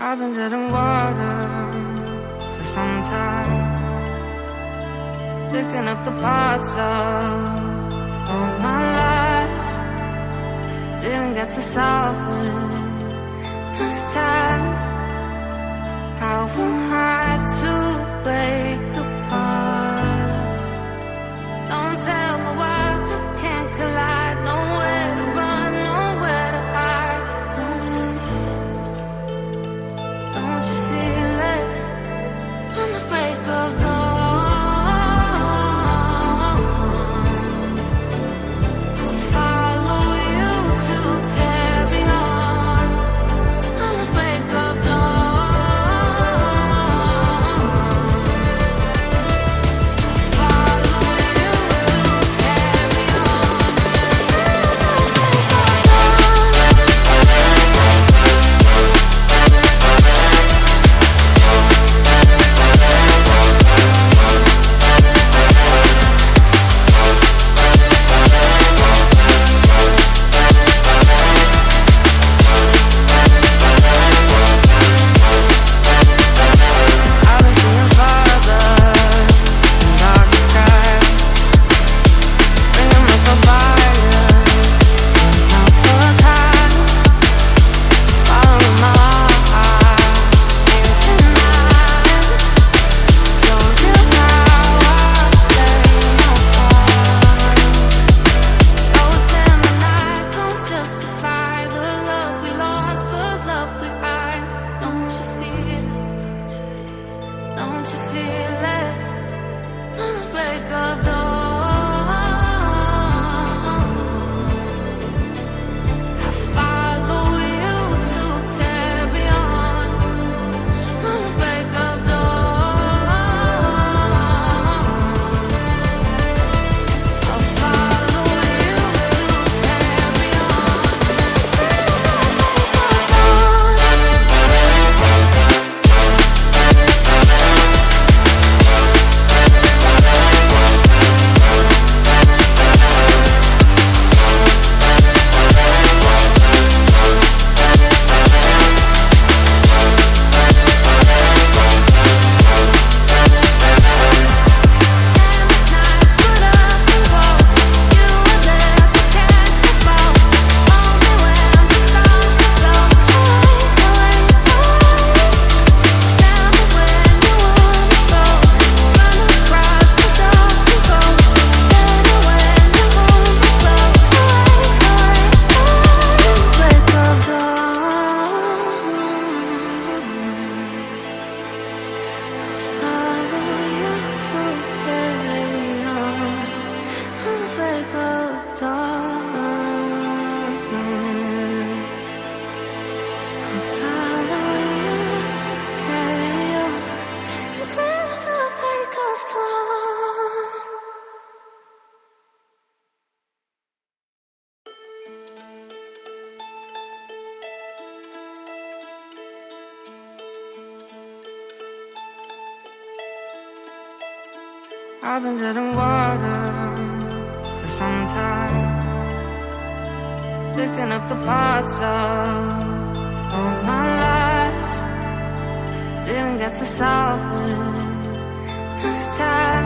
I've been treading water for some time, picking up the parts of all my life. Didn't get to solve it this time. I won't hide to break apart. Don't tell me why we can't collide. Nowhere to run, nowhere to hide. Don't you feel it? Don't you feel it? On the break of dawn, I'll follow you to carry on. On the break of dawn, I'll follow you to carry on. Till the break of I've been seeing farther in dark skies, bringing up a fire, not for a time. Following my heart, can't deny. So you now I'll play no part. Ghosts in the night don't justify the love we lost, the love we hide. Don't you feel it? Don't you feel it? On the break of dawn, I follow you to carry on. On the break of dawn, I'll follow you to carry on. Till the break of dawn. I've been treading water for some time, picking up the parts of all my life. Didn't get to solve it this time.